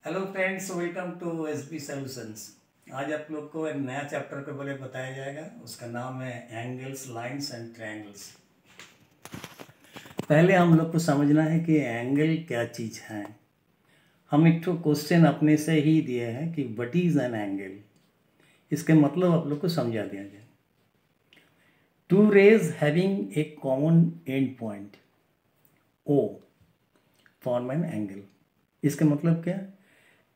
Hello friends, welcome to SB solutions. आज आप लोग को एक नया चैप्टर के बारे में बताया जाएगा। उसका नाम है एंगल्स, लाइंस एंड ट्रायंगल्स। पहले हम लोग को समझना है कि एंगल क्या चीज़ है। हम एक तो क्वेश्चन अपने से ही दिए हैं कि व्हाट इज एन एंगल। इसके मतलब आप लोग को समझा दिया जाए। Two rays having a common end point O form an angle. इसका मतलब क्या?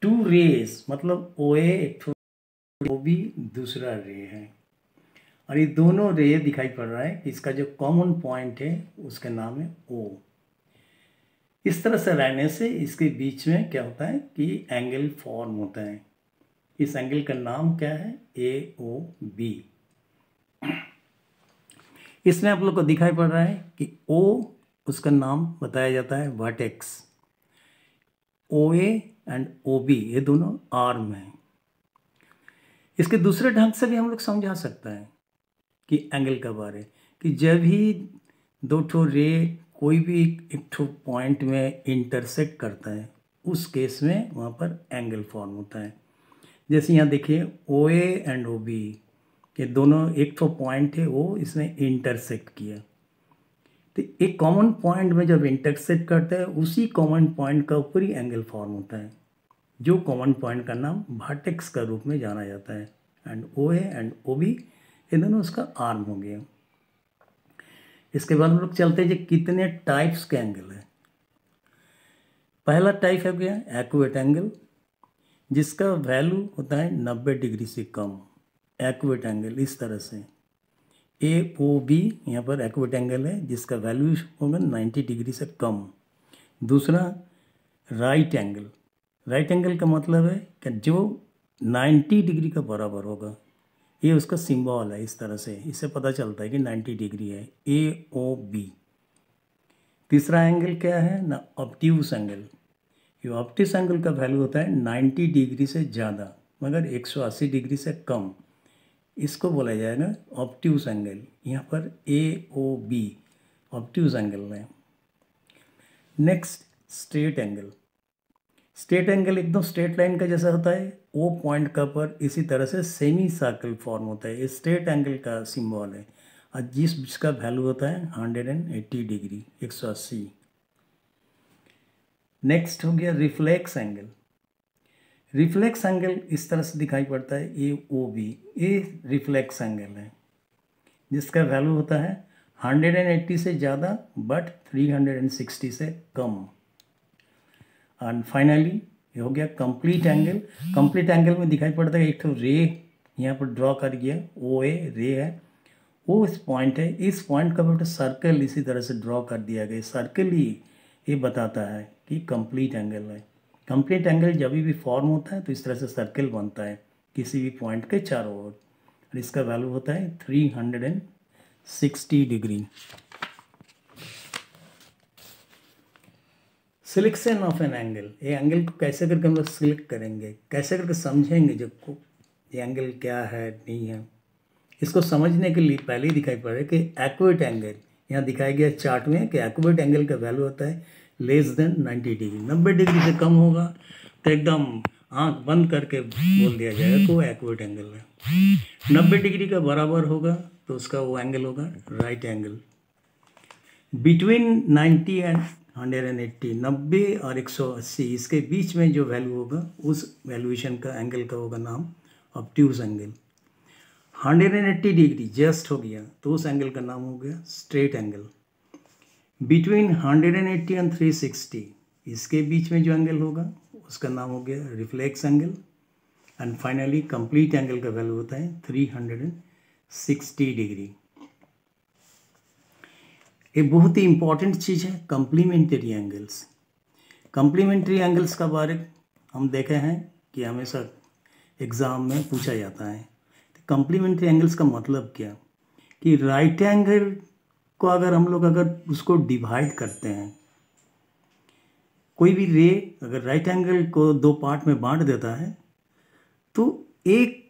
टू रेज मतलब ओ ए एक वो भी दूसरा रे है, और ये दोनों रे दिखाई पड़ रहा है कि इसका जो कॉमन पॉइंट है उसका नाम है ओ। इस तरह से रहने से इसके बीच में क्या होता है कि एंगल फॉर्म होता है। इस एंगल का नाम क्या है? ए ओ बी। इसमें आप लोग को दिखाई पड़ रहा है कि ओ, उसका नाम बताया जाता है vertex. O A and O B ये दोनों आर्म हैं। इसके दूसरे ढंग से भी हम लोग समझा सकते हैं कि एंगल का बारे कि जब भी दो ठो रे कोई भी एक ठो पॉइंट में इंटरसेक्ट करता है उस केस में वहाँ पर एंगल फॉर्म होता है। जैसे यहाँ देखिए ओ ए एंड ओ बी ये दोनों एक ठो पॉइंट है, वो इसमें इंटरसेक्ट किया। तो एक कॉमन पॉइंट में जब इंटरसेक्ट करता है उसी कॉमन पॉइंट का ऊपर ही एंगल फॉर्म होता है, जो कॉमन पॉइंट का नाम वर्टेक्स का रूप में जाना जाता है। And O A and O B ये दोनों उसका आर्म हो गया। इसके बाद हम लोग चलते हैं कि कितने टाइप्स के एंगल है। पहला टाइप है गया एक्यूरेट एंगल, जिसका वैल्यू होता है 90 डिग्री से कम। एक्यूरेट एंगल इस तरह से ए ओ बी यहाँ पर एक्यूरेट एंगल है जिसका वैल्यू होगा 90 डिग्री से कम। दूसरा राइट एंगल। राइट एंगल का मतलब है कि जो 90 डिग्री का बराबर होगा। ये उसका सिंबल है, इस तरह से इससे पता चलता है कि 90 डिग्री है, ए ओ बी। तीसरा एंगल क्या है ना? Obtuse angle. ये ऑब्ट्यूस एंगल का वैल्यू होता है 90 डिग्री से ज़्यादा मगर 180 डिग्री से कम। इसको बोला जाएगा ऑब्ट्यूस एंगल। यहाँ पर ए ओ बी ऑब्ट्यूस एंगल है। Next straight angle. Straight angle एकदम स्ट्रेट लाइन का जैसा होता है, ओ पॉइंट का पर इसी तरह से सेमी सर्कल फॉर्म होता है। ये स्ट्रेट एंगल का सिंबल है और जिसका वैल्यू होता है 180 डिग्री 180। नेक्स्ट हो गया रिफ्लेक्स एंगल। रिफ्लेक्स एंगल इस तरह से दिखाई पड़ता है, ए ओ बी। ये रिफ्लेक्स एंगल है जिसका वैल्यू होता है 180 से ज़्यादा बट 360 से कम। एंड फाइनली ये हो गया कंप्लीट एंगल। कंप्लीट एंगल में दिखाई पड़ता है एक तो रे यहाँ पर ड्रॉ कर दिया, ओ ए रे है, वो इस पॉइंट है, इस पॉइंट का बेटा सर्कल इसी तरह से ड्रॉ कर दिया गया। सर्कल ही ये बताता है कि कंप्लीट एंगल है। कंप्लीट एंगल जब भी फॉर्म होता है तो इस तरह से सर्कल बनता है किसी भी पॉइंट के चारों ओर, और इसका वैल्यू होता है 360 degree. Selection of an angle. ये एंगल को कैसे करके हम लोग सिलेक्ट करेंगे, कैसे करके समझेंगे जब को ये एंगल क्या है नहीं है। इसको समझने के लिए पहले ही दिखाई पड़ रहा है कि एक्यूरेट एंगल यहाँ दिखाया गया चार्ट में कि एक्यूरेट एंगल का वैल्यू होता है लेस देन 90 डिग्री। 90 डिग्री से कम होगा तो एकदम आंख बंद करके बोल दिया जाएगा कि वो एक्यूरेट एंगल है। 90 डिग्री का बराबर होगा तो उसका वो एंगल होगा राइट एंगल। बिटवीन 90 एंड 180, 90 और 180 इसके बीच में जो वैल्यू होगा उस वैल्यूएशन का एंगल का होगा नाम ऑब्ट्यूस एंगल। 180 डिग्री जस्ट हो गया तो उस एंगल का नाम हो गया स्ट्रेट एंगल। बिटवीन 180 एंड 360 इसके बीच में जो एंगल होगा उसका नाम हो गया reflex angle. And finally complete angle का वैल्यू होता है 360 डिग्री। एक बहुत ही इंपॉर्टेंट चीज़ है कम्प्लीमेंट्री एंगल्स। कम्प्लीमेंट्री एंगल्स का बारे हम देखे हैं कि हमेशा एग्ज़ाम में पूछा जाता है। तो कम्प्लीमेंट्री एंगल्स का मतलब क्या कि राइट एंगल को अगर हम लोग अगर उसको डिवाइड करते हैं, कोई भी रे अगर राइट एंगल को दो पार्ट में बांट देता है तो एक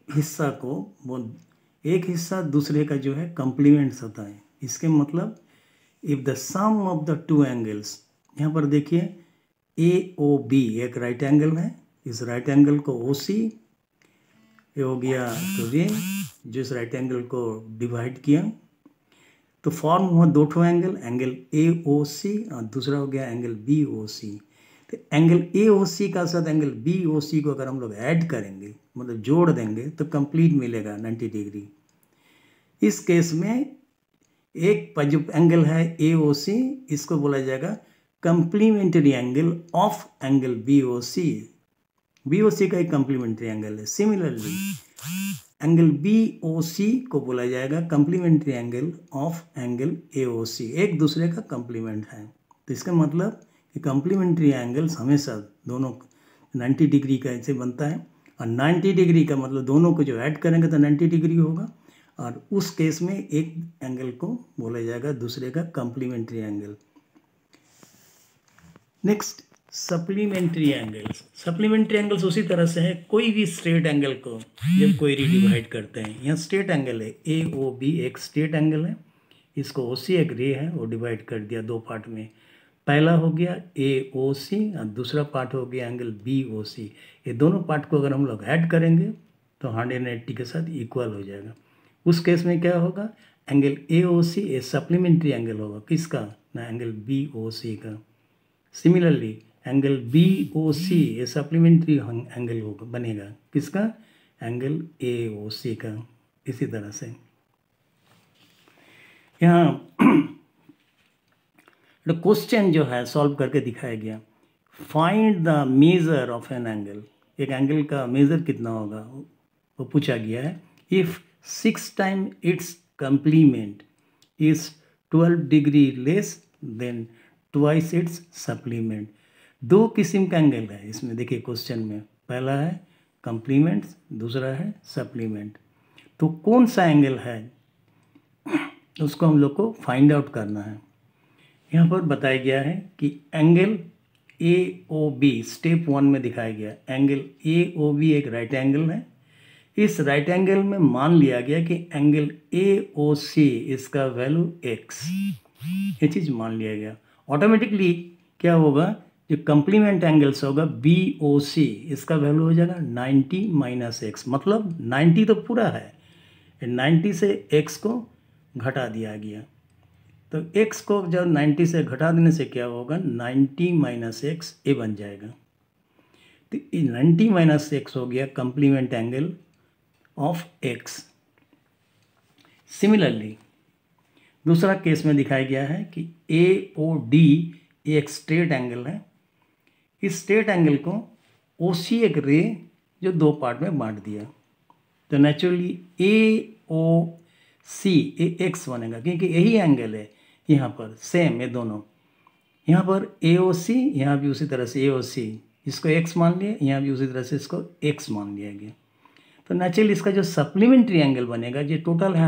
हिस्सा दूसरे का जो है कम्प्लीमेंट्स होता है। इसके मतलब if the sum of the two angles, यहाँ पर देखिए ए ओ बी एक राइट एंगल है इस राइट एंगल को ओ सी, ये हो गया तो रे जो इस राइट एंगल को डिवाइड किया, तो फॉर्म हुआ दो ठो एंगल, एंगल ए ओ सी और दूसरा हो गया एंगल बी ओ सी। तो एंगल ए ओ सी का साथ एंगल बी ओ सी को अगर हम लोग ऐड करेंगे, मतलब जोड़ देंगे, तो कंप्लीट मिलेगा 90 डिग्री। इस केस में एक जो एंगल है ए ओ सी, इसको बोला जाएगा complementary angle of angle B O C. B O C का एक कंप्लीमेंट्री एंगल है। Similarly angle B O C को बोला जाएगा complementary angle of angle A O C, एक दूसरे का कंप्लीमेंट है। तो इसका मतलब कि कंप्लीमेंट्री एंगल्स हमेशा दोनों 90 डिग्री का ऐसे बनता है, और 90 डिग्री का मतलब दोनों को जो ऐड करेंगे तो 90 डिग्री होगा, और उस केस में एक एंगल को बोला जाएगा दूसरे का complementary angle. Next supplementary angles. Supplementary angles उसी तरह से है, कोई भी स्ट्रेट एंगल को जब कोई डिवाइड करते हैं, यहाँ स्ट्रेट एंगल है ए ओ बी, एक स्ट्रेट एंगल है, इसको ओ सी एक रे है, वो डिवाइड कर दिया दो पार्ट में। पहला हो गया ए ओ सी और दूसरा पार्ट हो गया एंगल बी ओ सी। ये दोनों पार्ट को अगर हम लोग ऐड करेंगे तो 180 के साथ इक्वल हो जाएगा। उस केस में क्या होगा, angle A O C a supplementary angle होगा, किसका ना एंगल बी ओ सी का। Similarly angle B O C ये सप्लीमेंट्री एंगल होगा, बनेगा किसका, एंगल ए ओ सी का। इसी तरह से यहाँ क्वेश्चन जो है सॉल्व करके दिखाया गया, find the measure of an angle. एक एंगल का मेजर कितना होगा वो पूछा गया है। If 6 time it's complement is 12 degree less than twice its supplement. दो किस्म का एंगल है इसमें, देखिए क्वेश्चन में, पहला है कंप्लीमेंट, दूसरा है सप्लीमेंट। तो कौन सा एंगल है उसको हम लोग को फाइंड आउट करना है। यहाँ पर बताया गया है कि angle A O B step 1 में दिखाया गया, एंगल ए ओ बी एक राइट एंगल है। इस राइट एंगल में मान लिया गया कि एंगल ए ओ सी इसका वैल्यू एक्स, ये चीज़ मान लिया गया। ऑटोमेटिकली क्या होगा, जो कंप्लीमेंट एंगल्स होगा बी ओ सी, इसका वैल्यू हो जाएगा 90 माइनस एक्स, मतलब 90 तो पूरा है, 90 से x को घटा दिया गया। तो x को जब 90 से घटा देने से क्या होगा, 90 माइनस एक्स ये बन जाएगा। तो 90 माइनस एक्स हो गया complement angle of x। Similarly दूसरा केस में दिखाया गया है कि ए ओ डी एक स्ट्रेट एंगल है। इस स्ट्रेट एंगल को ओ सी एक रे जो दो पार्ट में बांट दिया, तो नेचुरली ए ओ सी ए एक्स बनेगा, क्योंकि यही एंगल है यहाँ पर सेम, ये दोनों यहाँ पर ए ओ सी, यहाँ भी उसी तरह से ए ओ सी, इसको एक्स मान लिया, यहाँ भी उसी तरह से इसको एक्स मान लिया गया। तो नेचुरली इसका जो सप्लीमेंट्री एंगल बनेगा, जो टोटल है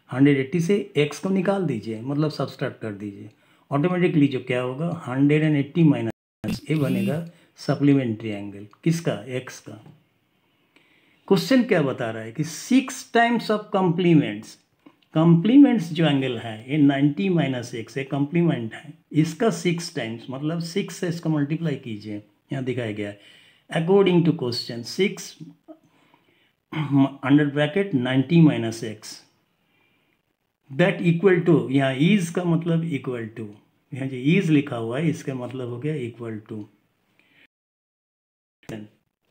180 से एक्स को निकाल दीजिए, मतलब सब्सट्रैक्ट कर दीजिए, ऑटोमेटिकली जो क्या होगा 180 माइनस ये बनेगा सप्लीमेंट्री एंगल, किसका, एक्स का। क्वेश्चन क्या बता रहा है कि 6 टाइम्स ऑफ कंप्लीमेंट्स जो एंगल है ये 90 माइनस एक्स, ये कंप्लीमेंट है, इसका 6 टाइम्स मतलब 6 से इसको मल्टीप्लाई कीजिए, यहाँ दिखाया गया है according to question 6 under bracket 90 minus x that equal to, यहाँ इज का मतलब इक्वल टू, यहाँ जो इज लिखा हुआ है इसका मतलब हो गया equal to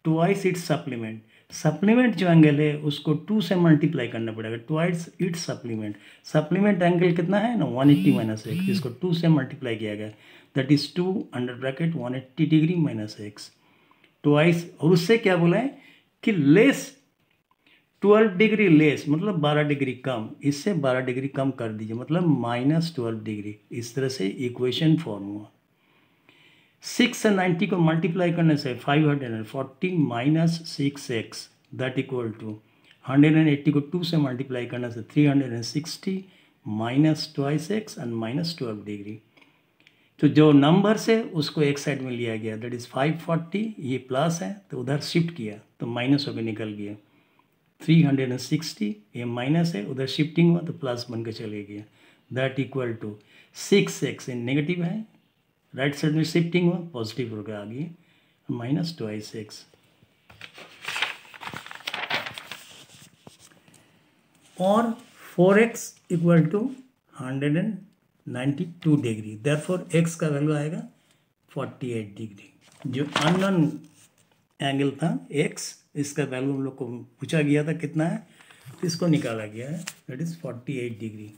twice its supplement. Supplement जो एंगल है उसको 2 से मल्टीप्लाई करना पड़ेगा, twice its supplement. Supplement angle कितना है ना 180 माइनस एक्स, इसको 2 से मल्टीप्लाई किया गया, that is 2 under bracket 180 degree minus x twice. और उससे क्या बोला है कि लेस 12 डिग्री लेस मतलब 12 डिग्री कम, इससे 12 डिग्री कम कर दीजिए, मतलब माइनस 12 डिग्री। इस तरह से इक्वेशन फॉर्म हुआ। 6 से 90 को मल्टीप्लाई करने से 540 minus 6x that equal to 180 को 2 से मल्टीप्लाई करने से 360 minus twice x and minus 12 degree. तो जो नंबर है उसको एक साइड में लिया गया, दैट इज़ 540, ये प्लस है तो उधर शिफ्ट किया तो माइनस होकर निकल गया। 360 ये माइनस है, उधर शिफ्टिंग हुआ तो प्लस बन के चले गया, that equal to 6x negative है, राइट साइड में शिफ्टिंग हुआ पॉजिटिव होकर आ गई, माइनस ट्वाइस एक्स, और 4x equal to 192 degree, therefore x का वैल्यू आएगा 48 डिग्री। जो अननोन एंगल था x, इसका वैल्यू हम लोग को पूछा गया था कितना है, इसको निकाला गया है, दैट इज 48 डिग्री।